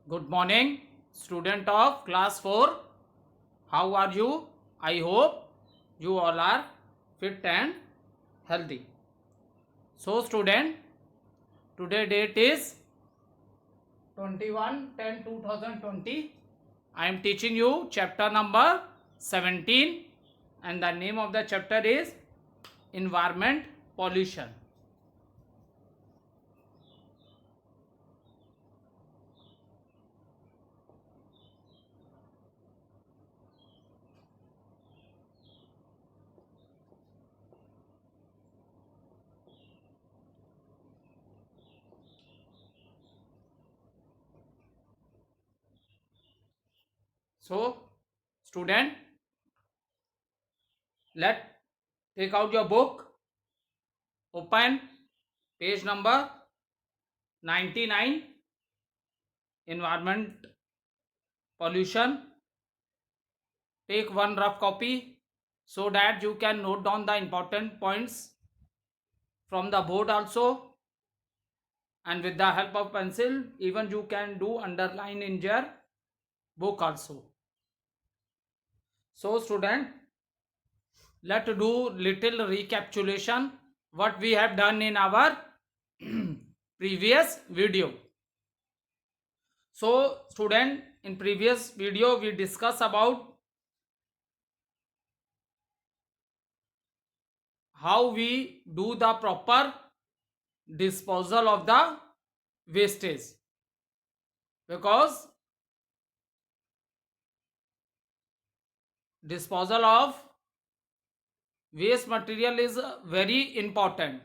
Good morning, student of class 4. How are you? I hope you all are fit and healthy. So, student, today date is 21/10/2020. I am teaching you chapter number 17 and the name of the chapter is Environment Pollution. So, student, let take out your book, open page number 99, environment pollution. Take one rough copy so that you can note down the important points from the board also, and with the help of pencil even you can do underline in your book also. So student, let's do little recapitulation what we have done in our previous video. So student, in previous video we discussed about how we do the proper disposal of the wastage, because disposal of waste material is very important,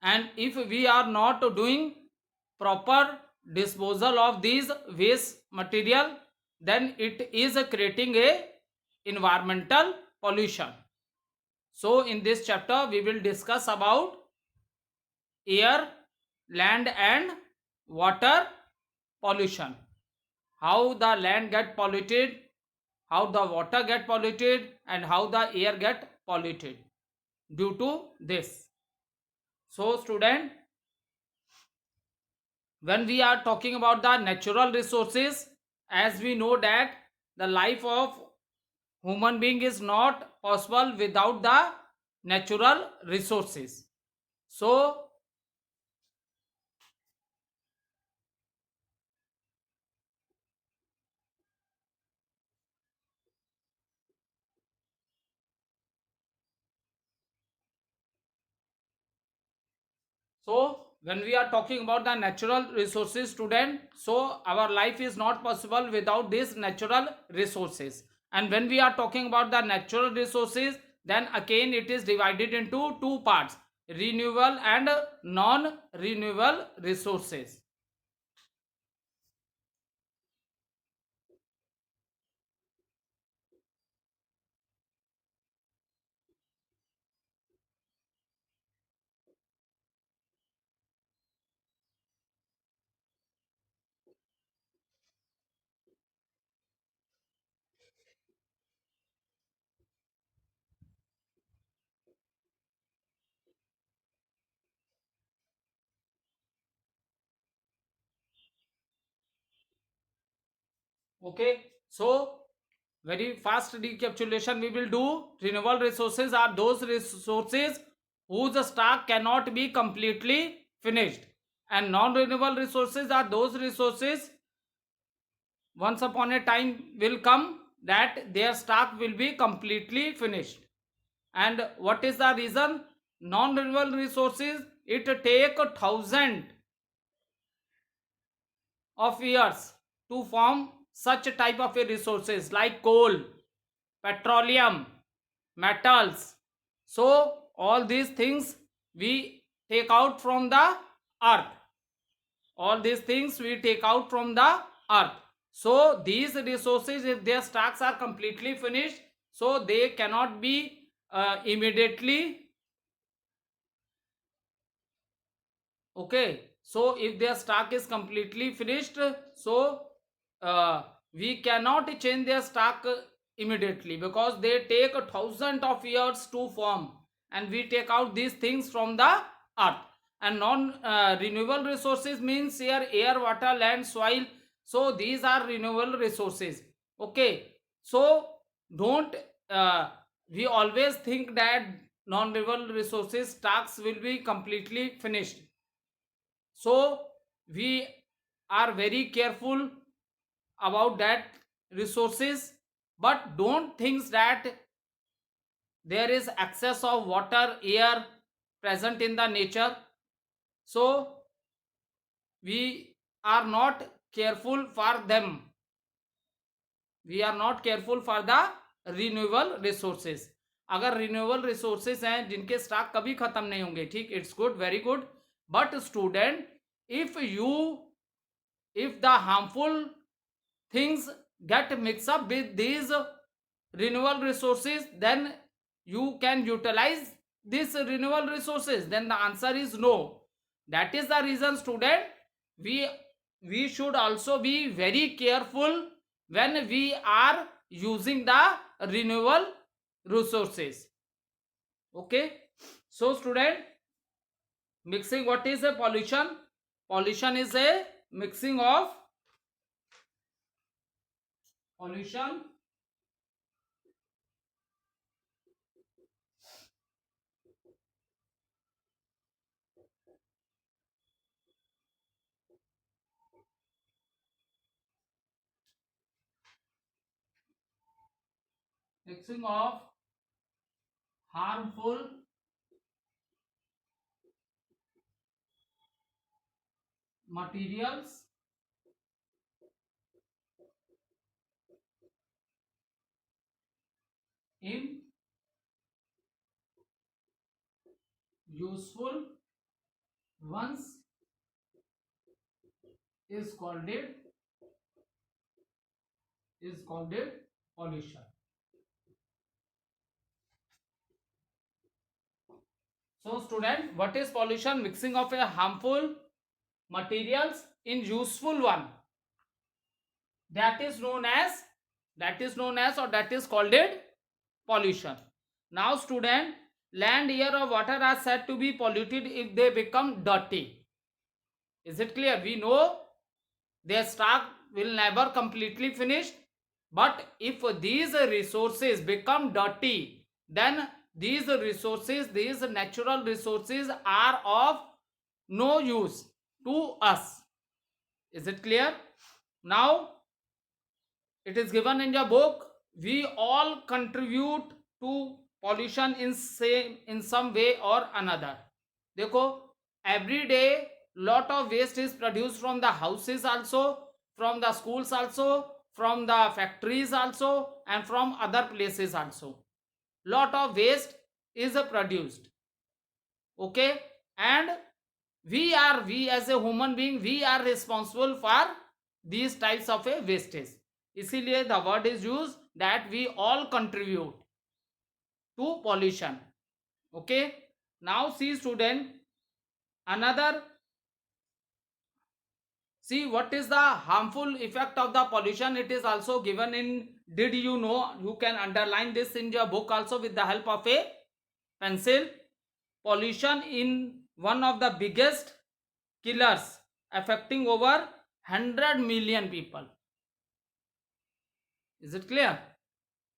and if we are not doing proper disposal of these waste material, then it is creating a environmental pollution. So in this chapter we will discuss about air, land and water pollution, how the land get polluted, how the water get polluted and how the air get polluted due to this. So student, when we are talking about the natural resources, as we know that the life of human being is not possible without the natural resources. So when we are talking about the natural resources student, so our life is not possible without these natural resources. And when we are talking about the natural resources, then again it is divided into two parts: renewable and non renewable resources. Okay, so very fast recapitulation we will do. Renewable resources are those resources whose stock cannot be completely finished, and non-renewable resources are those resources once upon a time will come that their stock will be completely finished. And what is the reason? Non-renewable resources, it take 1,000 of years to form such a type of a resources like coal, petroleum, metals. So all these things we take out from the earth. All these things we take out from the earth. So these resources, if their stocks are completely finished, so they cannot be immediately. Okay, so if their stock is completely finished, so we cannot change their stock immediately, because they take 1,000 of years to form, and we take out these things from the earth. and non renewable resources means here air, water, land, soil. So these are renewable resources. Okay, so don't we always think that non renewable resources tasks will be completely finished. So we are very careful about that resources, but don't think that there is excess of water, air present in the nature. So we are not careful for them. We are not careful for the renewable resources. अगर renewable resources हैं जिनके stock कभी खत्म नहीं होंगे, ठीक, it's good, very good. But student, if you if the harmful things get mixed up with these renewable resources, then you can utilize these renewable resources, then the answer is no. That is the reason, student, we we should also be very careful when we are using the renewable resources. Okay, so student, mixing, what is a pollution? Pollution is a mixing of pollution mixing of harmful materials in useful ones is called it pollution. So student, what is pollution? Mixing of a harmful materials in useful one, that is known as or that is called it pollution. Now student, land, air or water are said to be polluted if they become dirty. Is it clear? We know their stock will never completely finish, but if these resources become dirty, then these natural resources are of no use to us. Is it clear? Now it is given in your book, we all contribute to pollution in some way or another. देखो, every day lot of waste is produced from the houses also, from the schools also, from the factories also, and from other places also. Lot of waste is produced. Okay, and we as a human being, we are responsible for these types of a wastage. इसीलिए the word is used that we all contribute to pollution. Okay, now see student, another, see what is the harmful effect of the pollution. It is also given in did you know. You can underline this in your book also with the help of a pencil. Pollution in one of the biggest killers affecting over 100 million people. Is it clear?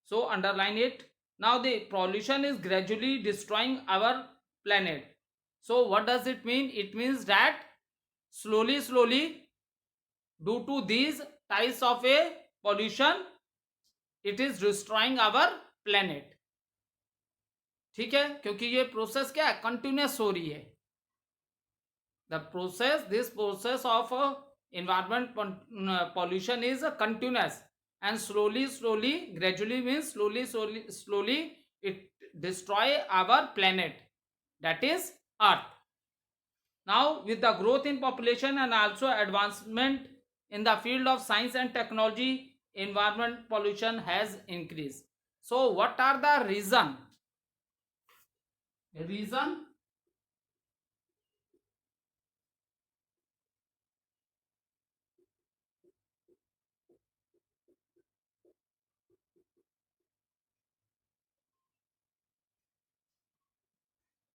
So underline it. Now the pollution is gradually destroying our planet. So what does it mean? It means that slowly due to these types of a pollution, it is destroying our planet. ठीक है, क्योंकि ये process क्या है, continuous हो रही है. The process, this process of environment pollution is continuous, and slowly gradually means slowly it destroy our planet, that is earth. Now with the growth in population and also advancement in the field of science and technology, environment pollution has increased. So what are the reason?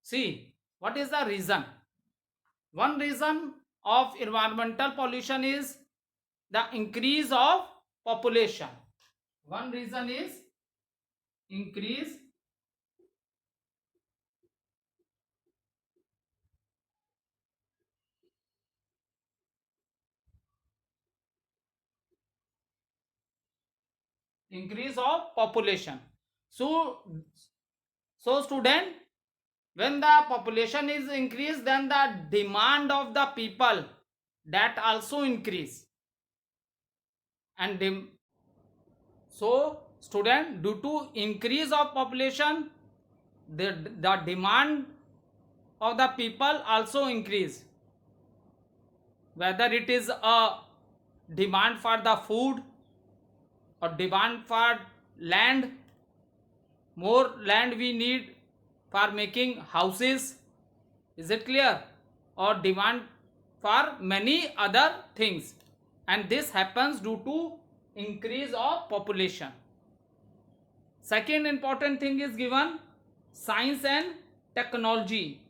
See, what is the reason? One reason of environmental pollution is the increase of population. One reason is increase increase of population. So so student, when the population is increased, then the demand of the people that also increase. And so student, due to increase of population, the demand of the people also increase, whether it is a demand for the food or demand for land. More land we need for making houses, is it clear, or demand for many other things, and this happens due to increase of population. Second important thing is given, science and technology.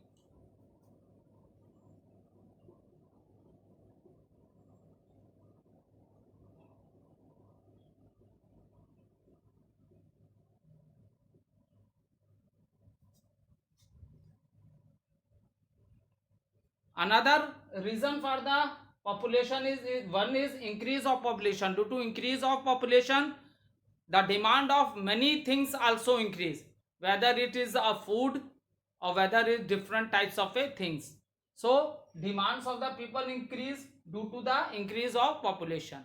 Another reason for the population is one is increase of population. Due to increase of population, the demand of many things also increase, whether it is a food or whether it is different types of a things. So demands of the people increase due to the increase of population.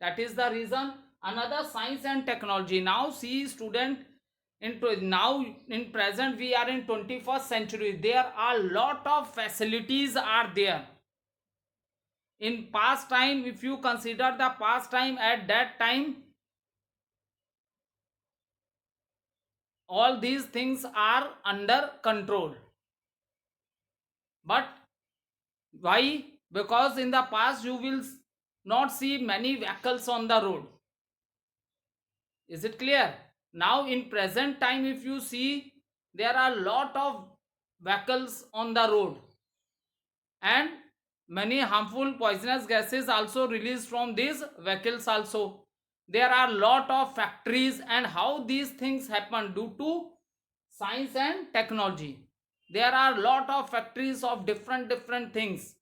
That is the reason. Another, science and technology. Now see student, now in present we are in 21st century, there are lot of facilities are there. In past time, if you consider the past time, at that time all these things are under control. But why? Because in the past you will not see many vehicles on the road. Is it clear? Now in present time, if you see, there are lot of vehicles on the road, and many harmful poisonous gases also released from these vehicles also. There are lot of factories, and how these things happen due to science and technology. There are lot of factories of different things.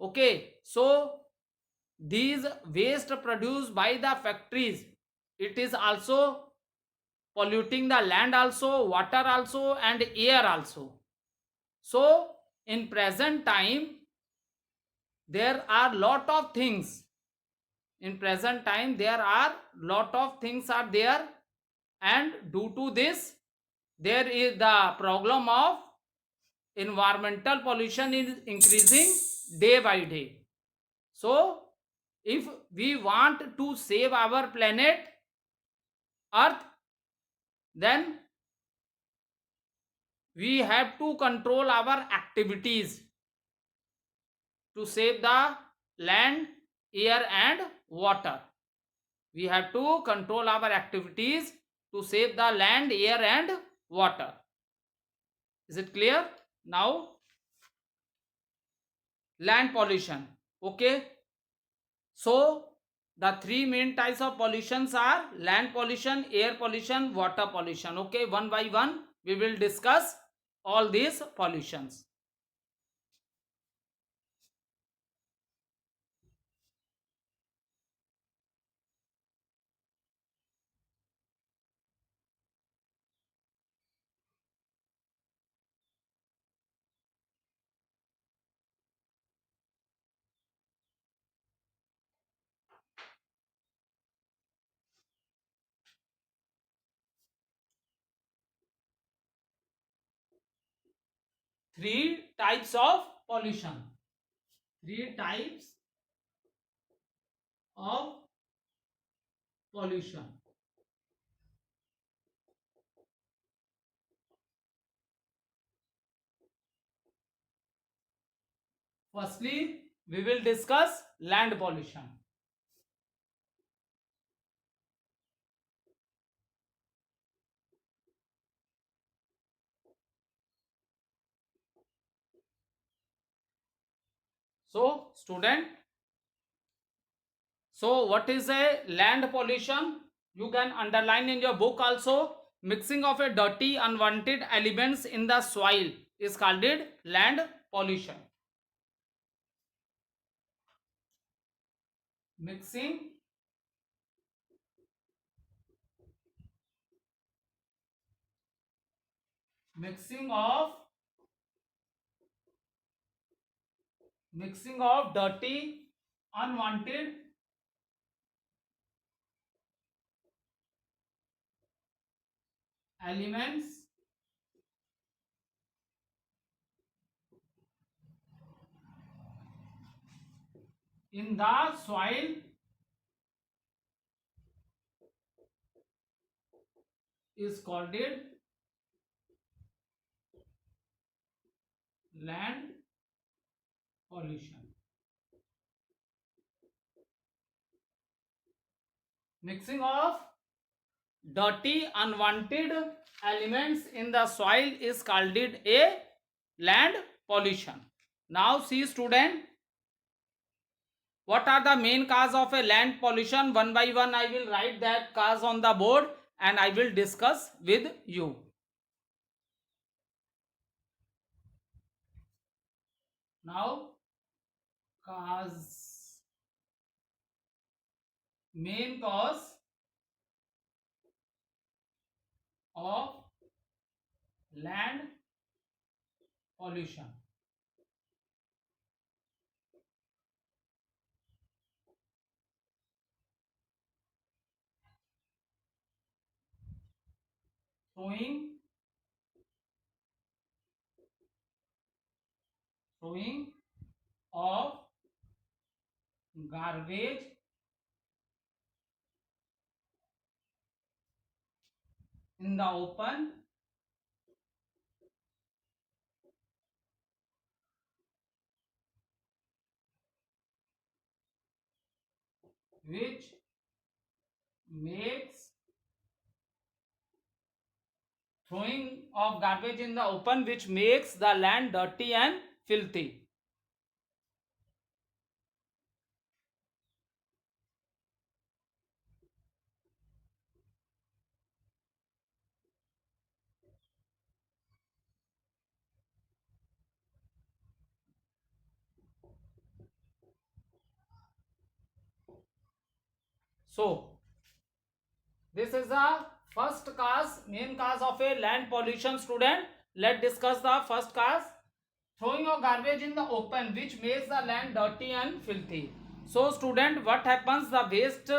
Okay, so these waste produced by the factories, it is also polluting the land also, water also, and air also. So in present time there are lot of things. In present time there are lot of things are there, and due to this there is the problem of environmental pollution is increasing day by day. So if we want to save our planet earth, then we have to control our activities to save the land, air, and water. We have to control our activities to save the land, air, and water. Is it clear? Now, land pollution. Okay. So, the three main types of pollutions are land pollution, air pollution, water pollution. Okay. One by one, we will discuss all these pollutions. Three types of pollution. Three types of pollution. Firstly, we will discuss land pollution. So student, so what is a land pollution? You can underline in your book also. Mixing of a dirty unwanted elements in the soil is called it land pollution. Mixing mixing of dirty unwanted elements in the soil is called it land pollution. Mixing of dirty unwanted elements in the soil is called it a land pollution. Now see student, what are the main cause of a land pollution? One by one I will write that cause on the board and I will discuss with you. Now cause, main cause of land pollution. Throwing of garbage in the open which makes throwing of garbage in the open which makes the land dirty and filthy. So this is the first cause, main cause of a land pollution. Student, let's discuss the first cause. Throwing of garbage in the open which makes the land dirty and filthy. So student, what happens, the waste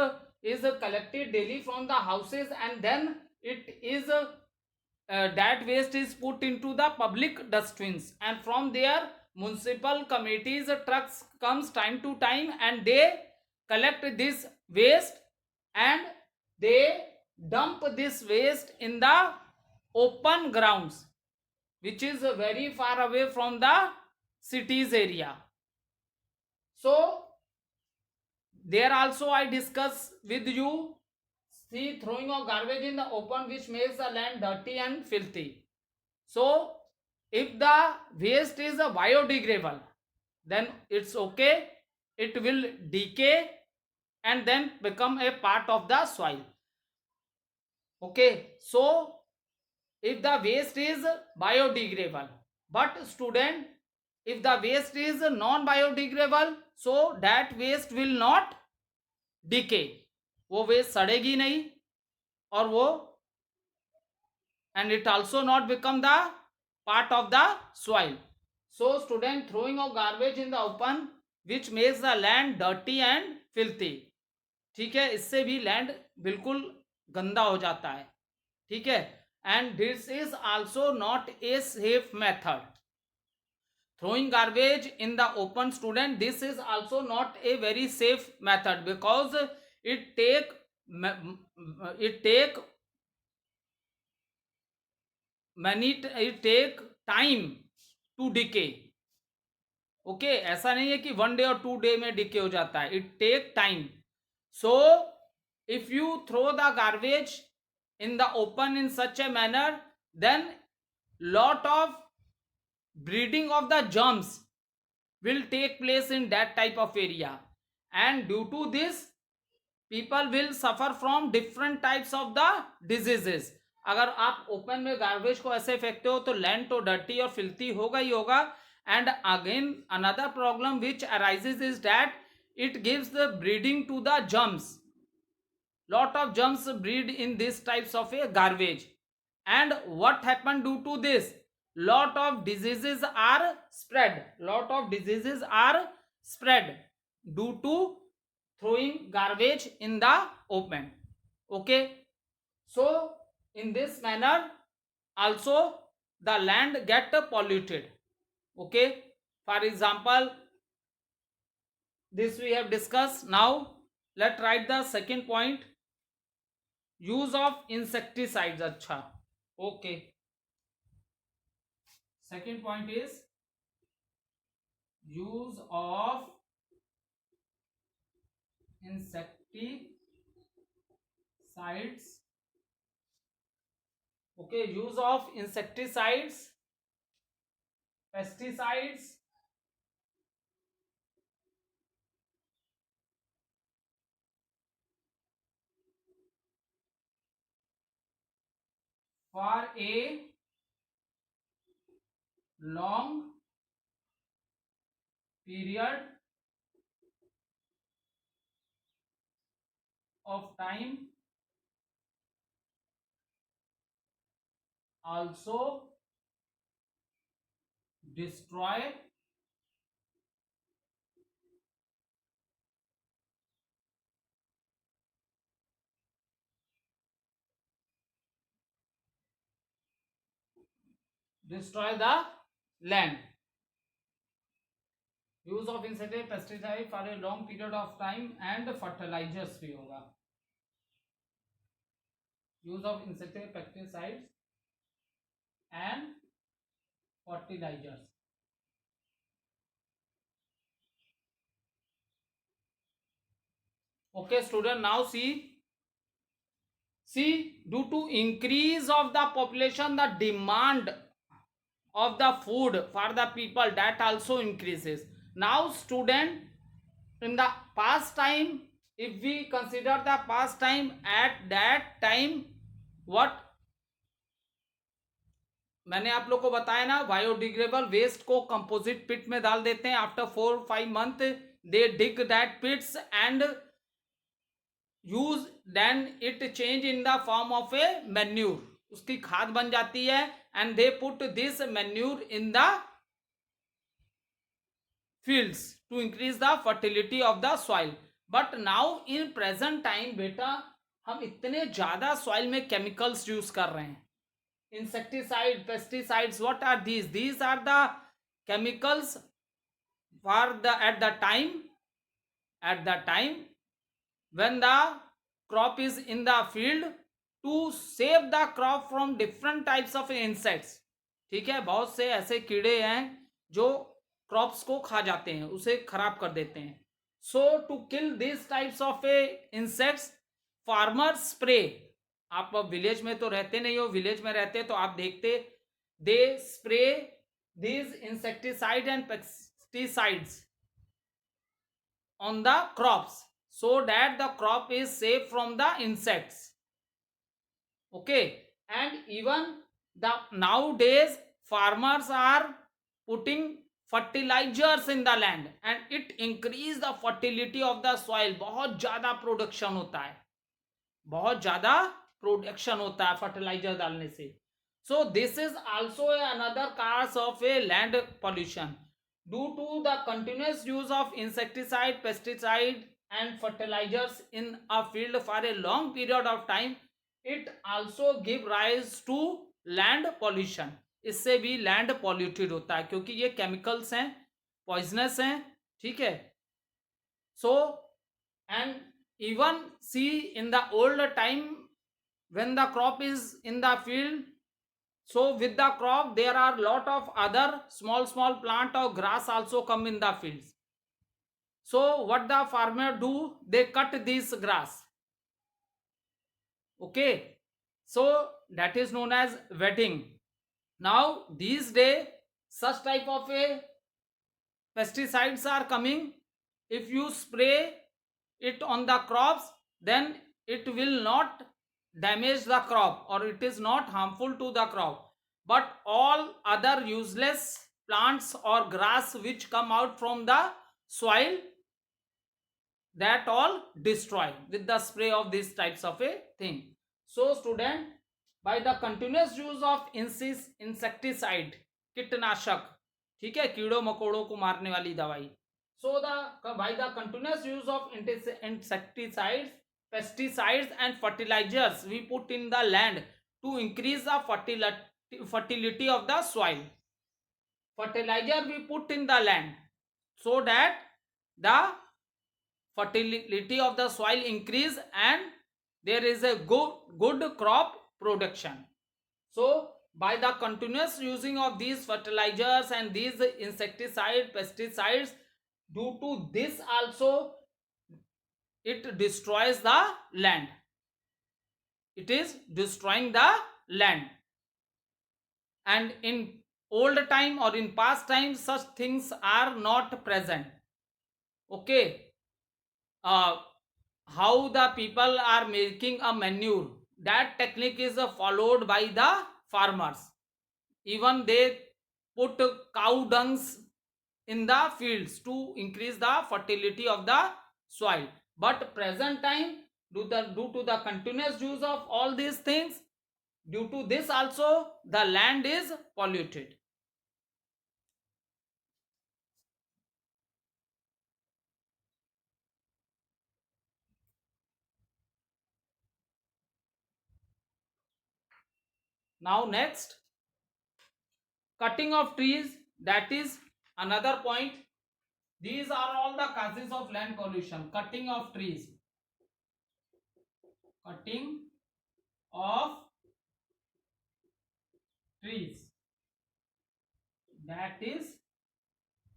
is collected daily from the houses and then it is that waste is put into the public dustbins, and from there municipal committees trucks comes time to time and they collect this waste and they dump this waste in the open grounds which is very far away from the cities area. So there also I discuss with you, see, throwing of garbage in the open which makes the land dirty and filthy. So if the waste is a biodegradable, then it's okay, it will decay and then become a part of the soil. Okay, so if the waste is biodegradable, but student, if the waste is non biodegradable, so that waste will not decay, वो waste सड़ेगी नहीं और वो and it also not become the part of the soil. So student, throwing of garbage in the open which makes the land dirty and filthy. ठीक है, इससे भी land बिल्कुल गंदा हो जाता है. ठीक है, and this is also not a safe method. Throwing garbage in the open, student, this is also not a very safe method because it take time to decay. Okay ऐसा नहीं है कि 1 डे और 2 डे में decay हो जाता है, it take time. So if you throw the garbage in the open in such a manner, then lot of breeding of the germs will take place in that type of area, and due to this people will suffer from different types of the diseases. अगर आप open में garbage को ऐसे फेंकते हो तो land तो dirty और फिल्थी होगा ही होगा. And again another problem which arises is that it gives the breeding to the germs. Lot of germs breed in these types of a garbage, and what happened due to this? Lot of diseases are spread. Lot of diseases are spread due to throwing garbage in the open. Okay, so in this manner also the land get polluted. Okay, for example, this we have discussed. Now let's write the second point, use of insecticides. अच्छा, okay, second point is use of insecticides. Okay, use of insecticides, pesticides, for a long period of time also destroy the land. Use of insecticide pesticide for a long period of time and fertilizers भी होगा. Use of insecticide pesticides and fertilizers. Okay student, now see due to increase of the population the demand of the food for the people that also increases. Now student, in the past time, if we consider the past time, at that time what मैंने आप लोग को बताया ना, biodegradable waste को composite pit में डाल देते हैं. After 4-5 month they dig that pits and use, then it change in the form of a manure. उसकी खाद बन जाती है and they put this manure in the fields to increase the fertility of the soil. But now in present time बेटा हम इतने ज्यादा soil में chemicals use कर रहे हैं. Insecticide, pesticides, what are these? These are the chemicals for the at the time when the crop is in the field to save the crop from different types of insects. ठीक है, बहुत से ऐसे कीड़े हैं जो क्रॉप्स को खा जाते हैं, उसे खराब कर देते हैं. So to kill this types of a insects farmer spray. आप विलेज में तो रहते नहीं हो, विलेज में रहते तो आप देखते, they spray this insecticide and pesticides on the crops so that the crop is safe from the insects. Okay, and even the nowadays farmers are putting fertilizers in the land and it increase the fertility of the soil. बहुत ज्यादा production होता है, बहुत ज्यादा production होता है fertiliser डालने से. So this is also another cause of a land pollution. Due to the continuous use of insecticide, pesticide and fertilizers in a field for a long period of time, it also give rise to land pollution. इससे भी land polluted होता है क्योंकि ये chemicals हैं, poisonous हैं. ठीक है, so and even see in the old time when the crop is in the field, so with the crop there are lot of other small plant or grass also come in the fields. So what the farmer do, they cut this grass. Okay, so that is known as wetting. Now these days such type of a pesticides are coming. If you spray it on the crops, then it will not damage the crop or it is not harmful to the crop. But all other useless plants or grass which come out from the soil, that all destroy with the spray of these types of a thing. So student, by the continuous use of insecticide, कीटनाशक, ठीक है, कीड़ों मकोड़ों को मारने वाली दवाई, so the by the continuous use of insecticides, pesticides and fertilizers we put in the land to increase the fertility of the soil. Fertilizer we put in the land so that the fertility of the soil increase and there is a good crop production. So by the continuous using of these fertilizers and these insecticide, pesticides, due to this also it destroys the land. It is destroying the land. And in old time or in past time such things are not present. Okay. How the people are making a manure, that technique is followed by the farmers. Even they put cow dungs in the fields to increase the fertility of the soil. But present time, due to the continuous use of all these things, due to this also the land is polluted. Now next, cutting of trees, that is another point. These are all the causes of land pollution. Cutting of trees. Cutting of trees. That is,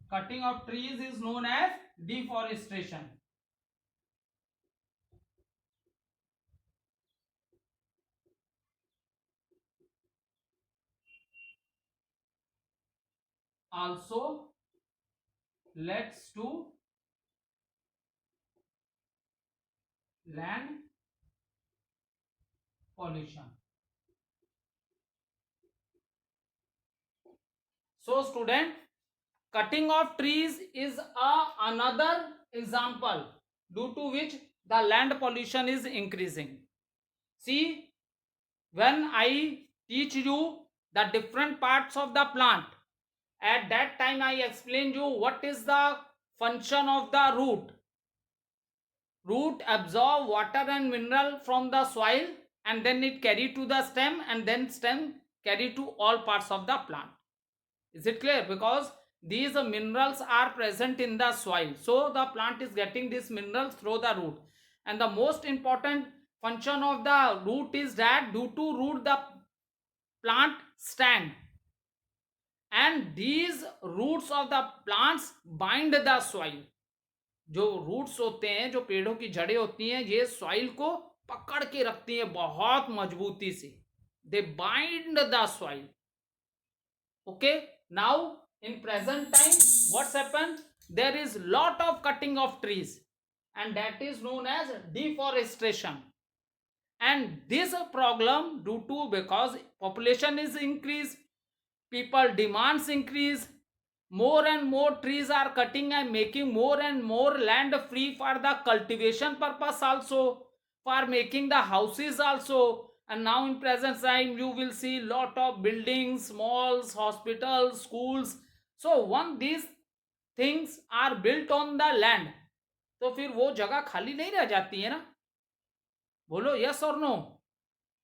cutting of trees is known as deforestation. Also leads to land pollution. So student, cutting of trees is another example due to which the land pollution is increasing. See, when I teach you the different parts of the plant, at that time I explained you what is the function of the root. Root absorb water and mineral from the soil and then it carry to the stem and then stem carry to all parts of the plant. Is it clear? Because these minerals are present in the soil, so the plant is getting these minerals through the root. And the most important function of the root is that due to root the plant stand, and these roots of the plants bind the soil. जो roots होते हैं, जो पेड़ों की जड़ें होती हैं, ये सॉइल को पकड़ के रखती हैं बहुत मजबूती से. दे bind the soil. Okay, now in present time what's happened, there is lot of cutting of trees and that is known as deforestation. And this problem due to because population is increased, people demands increase, more and more trees are cutting and making more and more land free for the cultivation purpose also, for making the houses also. And now in present time you will see lot of buildings, malls, hospitals, schools. So once these things are built on the land, तो फिर वो जगह खाली नहीं रह जाती है ना. बोलो यस और नो.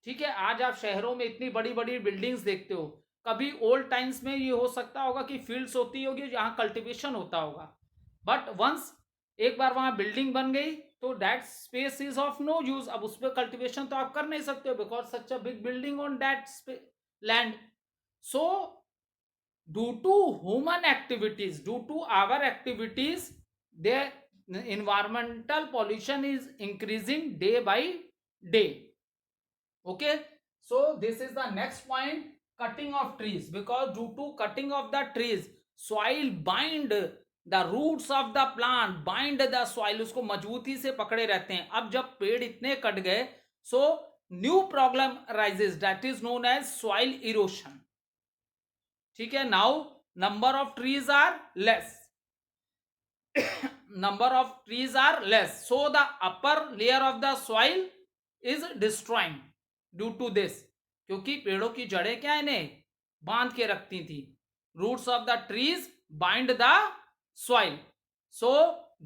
ठीक है, आज आप शहरों में इतनी बड़ी बड़ी बिल्डिंग्स देखते हो, कभी ओल्ड टाइम्स में ये हो सकता होगा कि फील्ड्स होती होगी जहाँ कल्टीवेशन होता होगा, बट वंस एक बार वहाँ बिल्डिंग बन गई तो that space is of no use. अब उस पर कल्टीवेशन तो आप कर नहीं सकते हो because such a big building on that land. So due to human activities, due to our activities, the environmental pollution is increasing day by day. Okay, so this is the next point, cutting of trees. Because due to cutting of the trees, soil bind the roots of the plant bind the soil, उसको मजबूती से पकड़े रहते हैं. अब जब पेड़ इतने कट गए, so new problem rises, that is known as soil erosion. ठीक है. Now number of trees are less. number of trees are less, so the upper layer of the soil is destroying due to this. क्योंकि पेड़ों की जड़ें क्या इन्हें बांध के रखती थी. roots of the trees bind the soil, so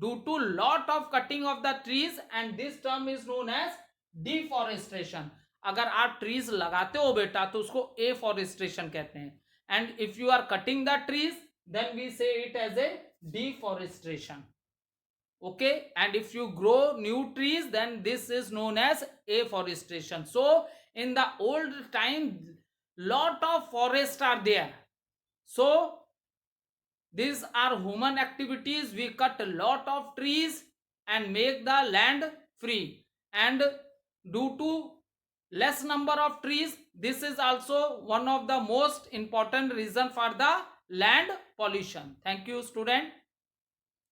due to lot of cutting of the trees, and this term is known as deforestation. अगर आप trees लगाते हो बेटा तो उसको afforestation कहते हैं, and if you are cutting the trees then we say it as a deforestation. Okay, and if you grow new trees then this is known as afforestation. So in the old time lot of forests are there, so these are human activities. We cut a lot of trees and make the land free, and due to less number of trees, this is also one of the most important reason for the land pollution. Thank you, student.